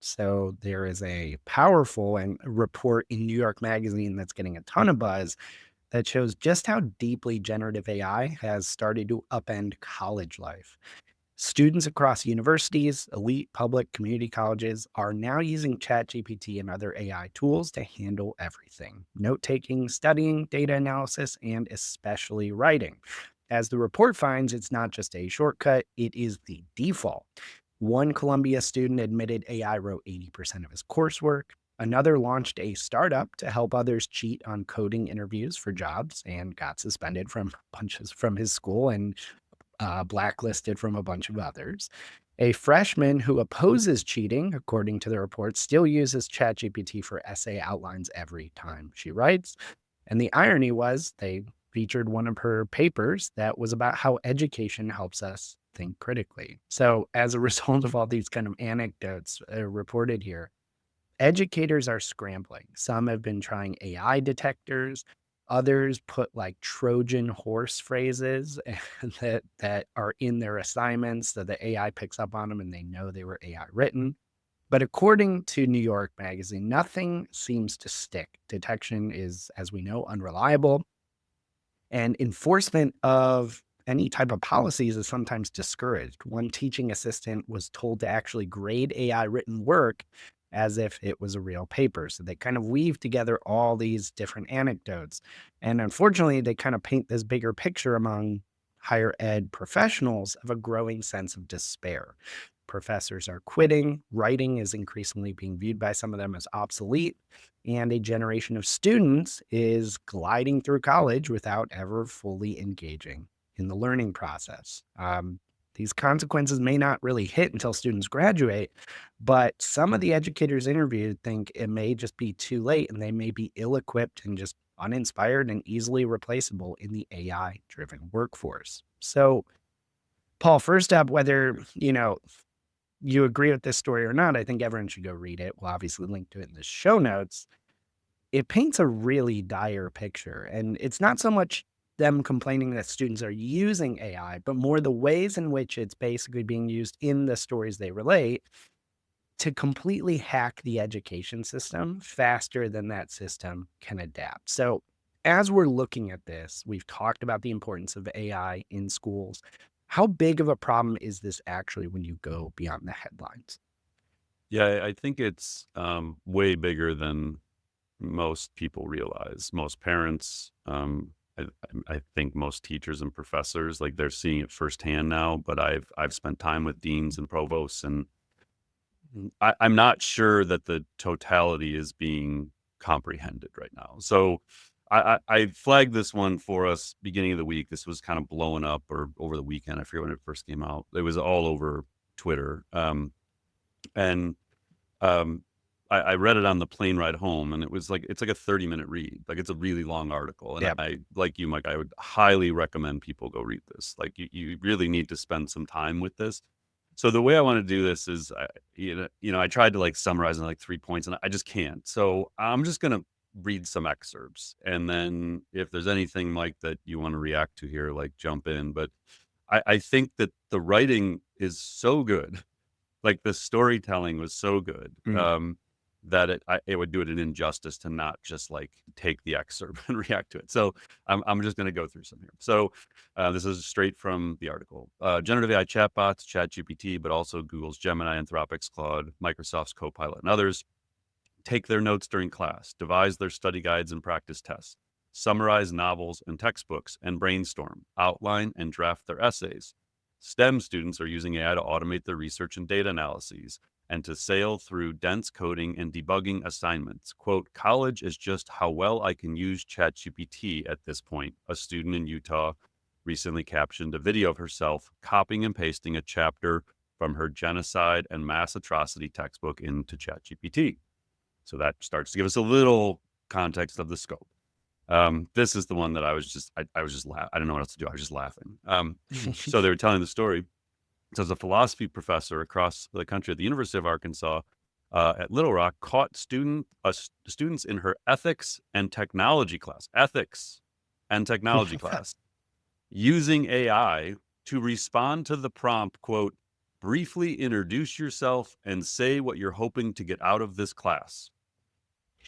So there is a powerful and report in New York Magazine that's getting a ton of buzz that shows just how deeply generative AI has started to upend college life. Students across universities, elite public community colleges are now using ChatGPT and other AI tools to handle everything: note taking, studying, data analysis, and especially writing. As the report finds, it's not just a shortcut, it is the default. One Columbia student admitted AI wrote 80% of his coursework. Another launched a startup to help others cheat on coding interviews for jobs and got suspended from bunches from his school and blacklisted from a bunch of others. A freshman who opposes cheating, according to the report, still uses ChatGPT for essay outlines every time she writes. And the irony was they featured one of her papers that was about how education helps us think critically. So, as a result of all these kind of anecdotes reported here, educators are scrambling. Some have been trying AI detectors. Others put like Trojan horse phrases that are in their assignments so the AI picks up on them and they know they were AI written. But according to New York Magazine, nothing seems to stick. Detection is, as we know, unreliable, and enforcement of any type of policies is sometimes discouraged. One teaching assistant was told to actually grade AI written work as if it was a real paper. So they kind of weave together all these different anecdotes. And unfortunately, they kind of paint this bigger picture among higher ed professionals of a growing sense of despair. Professors are quitting, writing is increasingly being viewed by some of them as obsolete, and a generation of students is gliding through college without ever fully engaging in the learning process. These consequences may not really hit until students graduate, but some of the educators interviewed think it may just be too late and they may be ill equipped and just uninspired and easily replaceable in the AI driven workforce. So, Paul, first up, whether, you agree with this story or not, I think everyone should go read it. We'll obviously link to it in the show notes. It paints a really dire picture. And it's not so much them complaining that students are using AI, but more the ways in which it's basically being used in the stories they relate to completely hack the education system faster than that system can adapt. So, as we're looking at this, we've talked about the importance of AI in schools. How big of a problem is this actually when you go beyond the headlines? Yeah, I think it's way bigger than most people realize. Most parents, I think most teachers and professors, like they're seeing it firsthand now. But I've spent time with deans and provosts, and I'm not sure that the totality is being comprehended right now. So I flagged this one for us beginning of the week. This was kind of blowing up, or over the weekend. I forget when it first came out. It was all over Twitter. And um, I read it on the plane ride home, and it's like a 30-minute read. Like, it's a really long article, and Yeah. I like you, Mike, I would highly recommend people go read this. Like, you really need to spend some time with this. So the way I wanna do this is, I tried to, like, summarize in, like, 3 points, and I just can't. So I'm just gonna read some excerpts, and then if there's anything, Mike, that you wanna react to here, like, jump in. But I think that the writing is so good, like, the storytelling was so good, Mm. that it would do it an injustice to not just, like, take the excerpt and react to it. So, I'm just gonna go through some here. So, this is straight from the article. Generative AI chatbots, ChatGPT, but also Google's Gemini, Anthropic's Claude, Microsoft's Copilot, and others take their notes during class, devise their study guides and practice tests, summarize novels and textbooks, and brainstorm, outline, and draft their essays. STEM students are using AI to automate their research and data analyses and to sail through dense coding and debugging assignments. Quote, college is just how well I can use ChatGPT at this point, a student in Utah recently captioned a video of herself copying and pasting a chapter from her genocide and mass atrocity textbook into ChatGPT. So that starts to give us a little context of the scope. This is the one that I was just I don't know what else to do. I was just laughing. So they were telling the story. So as a philosophy professor across the country at the University of Arkansas at Little Rock caught students in her ethics and technology class using AI to respond to the prompt, quote, Briefly introduce yourself and say what you're hoping to get out of this class.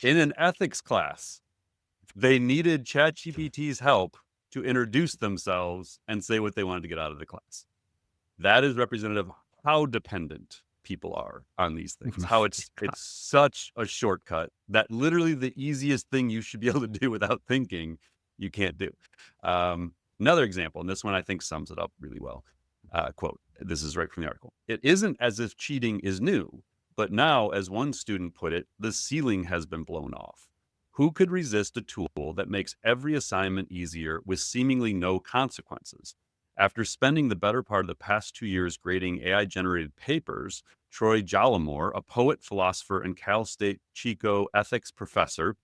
In an ethics class, they needed ChatGPT's help to introduce themselves and say what they wanted to get out of the class. That is representative of how dependent people are on these things, how it's such a shortcut that literally the easiest thing you should be able to do without thinking, you can't do. Another example, and this one I think sums it up really well. Quote, this is right from the article. It isn't as if cheating is new, but now, as one student put it, the ceiling has been blown off. Who could resist a tool that makes every assignment easier with seemingly no consequences? After spending the better part of the past 2 years grading AI-generated papers, Troy Jollimore, a poet, philosopher, and Cal State Chico ethics professor,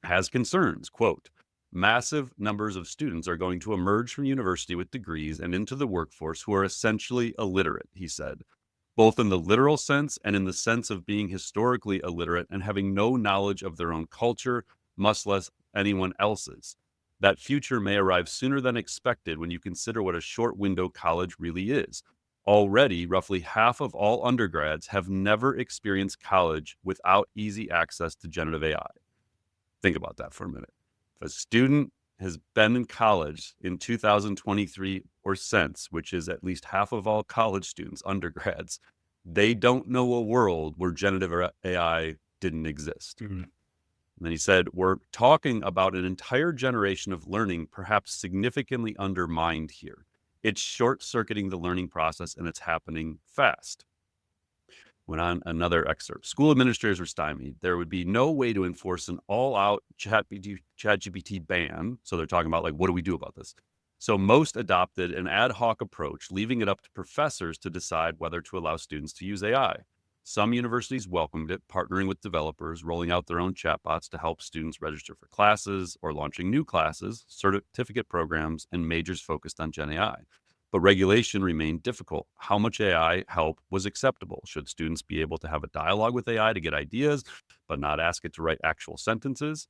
has concerns. Quote, massive numbers of students are going to emerge from university with degrees and into the workforce who are essentially illiterate, he said, both in the literal sense and in the sense of being historically illiterate and having no knowledge of their own culture, much less anyone else's. That future may arrive sooner than expected when you consider what a short window college really is. Already, roughly half of all undergrads have never experienced college without easy access to generative AI. Think about that for a minute. If a student has been in college in 2023 or since, which is at least half of all college students, undergrads, they don't know a world where generative AI didn't exist. Mhm. And then he said, we're talking about an entire generation of learning, perhaps significantly undermined here. It's short circuiting the learning process and it's happening fast. Went on another excerpt. School administrators were stymied. There would be no way to enforce an all-out ChatGPT ban. So they're talking about, like, what do we do about this? So most adopted an ad hoc approach, leaving it up to professors to decide whether to allow students to use AI. Some universities welcomed it, partnering with developers, rolling out their own chatbots to help students register for classes or launching new classes, certificate programs, and majors focused on Gen AI. But regulation remained difficult. How much AI help was acceptable? Should students be able to have a dialogue with AI to get ideas, but not ask it to write actual sentences?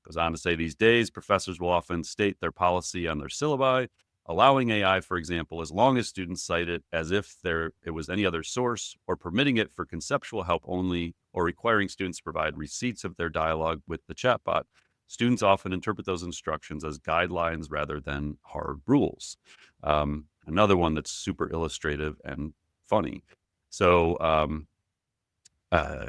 Goes on to say these days, professors will often state their policy on their syllabi, allowing AI, for example, as long as students cite it as if it was any other source, or permitting it for conceptual help only, or requiring students to provide receipts of their dialogue with the chatbot. Students often interpret those instructions as guidelines rather than hard rules. Another one that's super illustrative and funny. So I,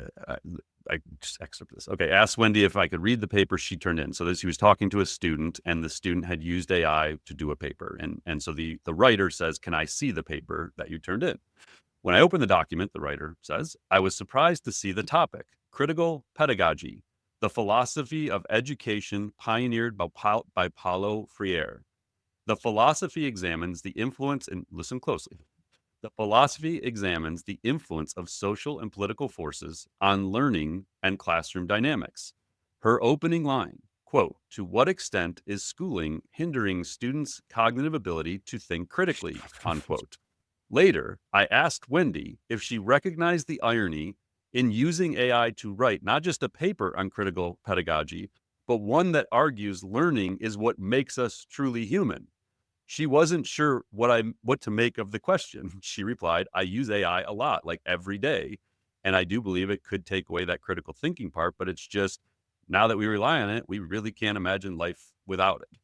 I just excerpt this. Okay, asked Wendy if I could read the paper she turned in. So he was talking to a student, and the student had used AI to do a paper, and so the writer says, "Can I see the paper that you turned in?" When I opened the document, the writer says, I was surprised to see the topic: critical pedagogy, the philosophy of education pioneered by Paulo Freire. The philosophy examines the influence, and listen closely, the philosophy examines the influence of social and political forces on learning and classroom dynamics. Her opening line, quote, to what extent is schooling hindering students' cognitive ability to think critically, unquote. Later, I asked Wendy if she recognized the irony in using AI to write not just a paper on critical pedagogy, but one that argues learning is what makes us truly human. She wasn't sure what to make of the question. She replied, I use AI a lot, like every day. And I do believe it could take away that critical thinking part, but it's just now that we rely on it, we really can't imagine life without it.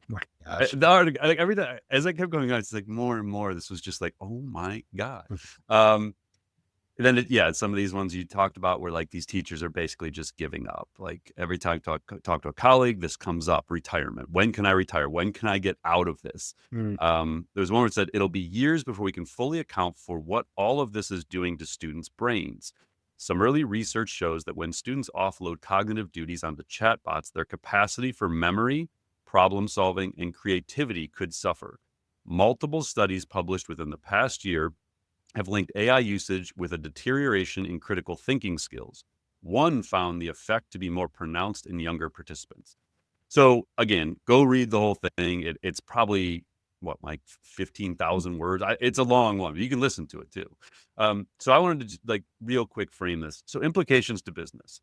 My gosh. The article, like every day, as I kept going on, it's like more and more. This was just like, oh my God. Mm. Um, and then, some of these ones you talked about were like these teachers are basically just giving up. Like every time I talk to a colleague, this comes up: retirement. When can I retire? When can I get out of this? Mm. There was one where it said it'll be years before we can fully account for what all of this is doing to students' brains. Some early research shows that when students offload cognitive duties onto chatbots, their capacity for memory, problem solving, and creativity could suffer. Multiple studies published within the past year have linked AI usage with a deterioration in critical thinking skills. One found the effect to be more pronounced in younger participants. So again, go read the whole thing. It's probably like 15,000 words. It's a long one. You can listen to it too. So I wanted to real quick frame this. So implications to business.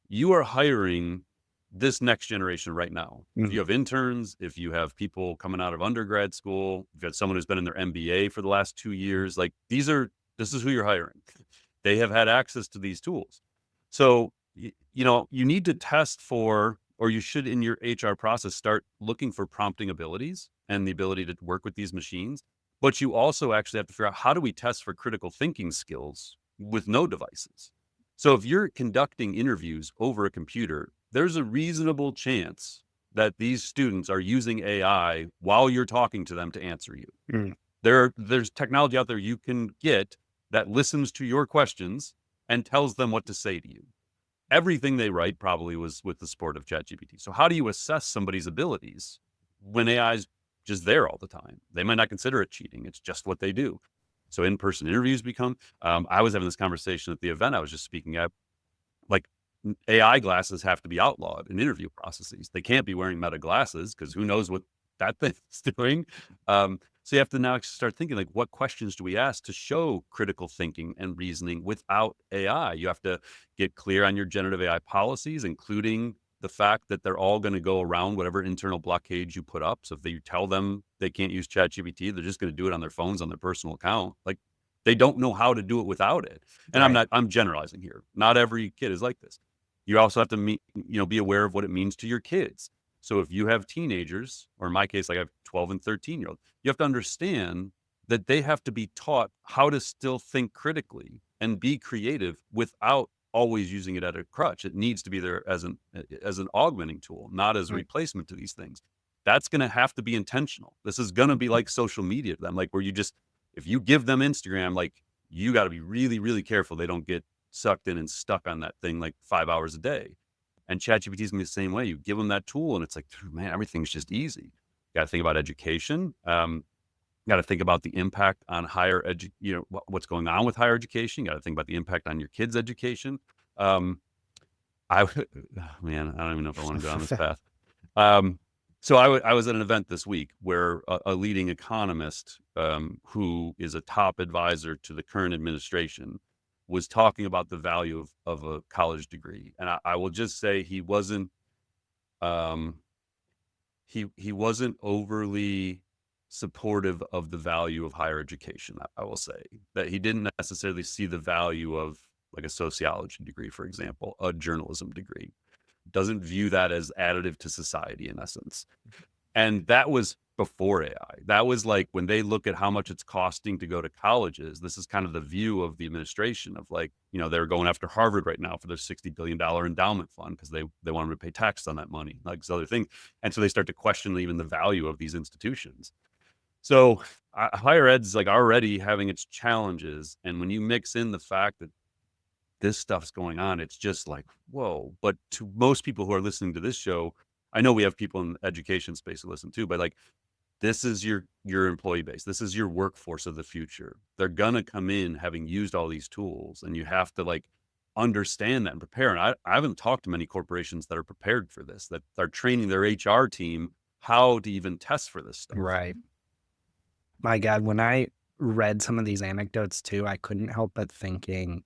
You are hiring this next generation right now. If you Mhm. have interns, if you have people coming out of undergrad school, if you have someone who's been in their MBA for the last 2 years, like this is who you're hiring. They have had access to these tools. So, you need to test for, or you should in your HR process start looking for prompting abilities and the ability to work with these machines. But you also actually have to figure out, how do we test for critical thinking skills with no devices? So if you're conducting interviews over a computer, there's a reasonable chance that these students are using AI while you're talking to them to answer you. Mm. There's technology out there you can get that listens to your questions and tells them what to say to you. Everything they write probably was with the support of ChatGPT. So how do you assess somebody's abilities when AI is just there all the time? They might not consider it cheating. It's just what they do. So in-person interviews become. I was having this conversation at the event I was just speaking at. Like, AI glasses have to be outlawed in interview processes. They can't be wearing Meta glasses because who knows what that thing's doing. So you have to now start thinking, like, what questions do we ask to show critical thinking and reasoning without AI? You have to get clear on your generative AI policies, including the fact that they're all going to go around whatever internal blockade you put up. So if you tell them they can't use ChatGPT, they're just going to do it on their phones on their personal account. Like, they don't know how to do it without it. And Right. I'm generalizing here. Not every kid is like this. You also have to be aware of what it means to your kids. So if you have teenagers, or in my case, like I have 12 and 13-year-olds, you have to understand that they have to be taught how to still think critically and be creative without always using it as a crutch. It needs to be there as an augmenting tool, not as a Right. replacement to these things. That's going to have to be intentional. This is going to be like social media to them, like where if you give them Instagram, like, you got to be really, really careful they don't get sucked in and stuck on that thing like 5 hours a day. And ChatGPT is gonna be the same way. You give them that tool, and it's like, man, everything's just easy. Got to think about education. Got to think about the impact on what's going on with higher education. Got to think about the impact on your kids' education. Um, man, I don't even know if I want to go down this path. Um, so I was at an event this week where a leading economist, who is a top advisor to the current administration, was talking about the value of a college degree. And I will just say um, he wasn't overly supportive of the value of higher education. I will say that he didn't necessarily see the value of, like, a sociology degree, for example, a journalism degree. Doesn't view that as additive to society in essence. And that was before AI. That was like when they look at how much it's costing to go to colleges. This is kind of the view of the administration of, like, they're going after Harvard right now for their $60 billion endowment fund because they want them to pay tax on that money, like this other thing. And so they start to question even the value of these institutions. So higher ed's like already having its challenges. And when you mix in the fact that this stuff's going on, it's just like, whoa. But to most people who are listening to this show, I know we have people in the education space who listen too, but like, this is your employee base. This is your workforce of the future. They're gonna come in having used all these tools, and you have to, like, understand that and prepare. And I haven't talked to many corporations that are prepared for this, that are training their HR team how to even test for this stuff. Right. My God, when I read some of these anecdotes too, I couldn't help but thinking,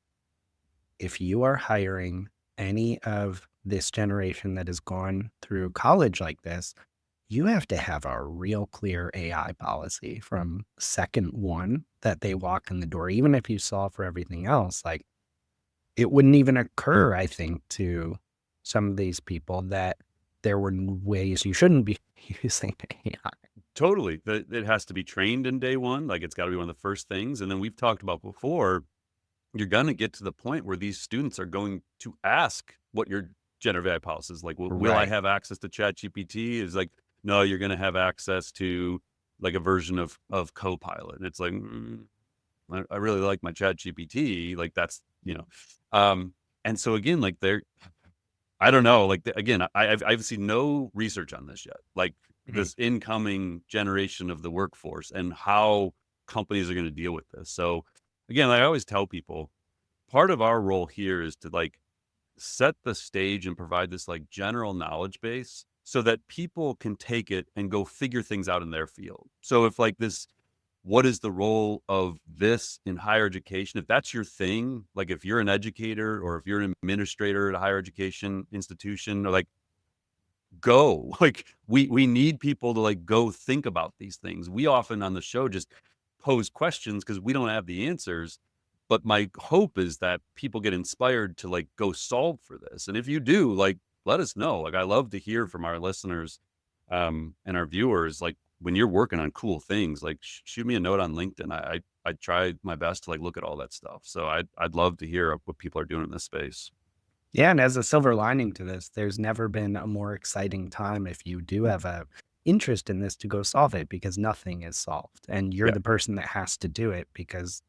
if you are hiring any of this generation that has gone through college like this, you have to have a real clear AI policy from second one that they walk in the door. Even if you solve for everything else, like, it wouldn't even occur, I think, to some of these people that there were ways you shouldn't be using AI. Totally. It has to be trained in day one. Like, it's got to be one of the first things. And then we've talked about before, you're going to get to the point where these students are going to ask what your generative AI policy is. Like, will I Right. have access to ChatGPT? Is like, no, you're going to have access to, like, a version of Copilot. And it's like, I really like my ChatGPT. Like, that's, and so again, like, I don't know. Like, again, I've seen no research on this yet. Like, Mhm. this incoming generation of the workforce and how companies are going to deal with this. So again, like I always tell people, part of our role here is to, like, set the stage and provide this, like, general knowledge base so that people can take it and go figure things out in their field. So if, like, what is the role of this in higher education? If that's your thing, like if you're an educator or if you're an administrator at a higher education institution, or like, go. Like, we need people to, like, go think about these things. We often on the show just pose questions because we don't have the answers, but my hope is that people get inspired to, like, go solve for this, and if you do, like, let us know. Like, I love to hear from our listeners, and our viewers, like, when you're working on cool things, like, shoot me a note on LinkedIn. I try my best to, like, look at all that stuff, so I'd love to hear what people are doing in this space. Yeah, and as a silver lining to this, there's never been a more exciting time if you do have a interest in this to go solve it because nothing is solved. And you're Yeah, the person that has to do it because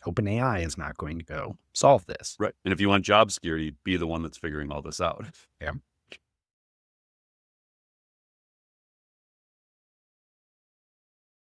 OpenAI is not going to go solve this. right, and if you want job security, be the one that's figuring all this out. Yeah.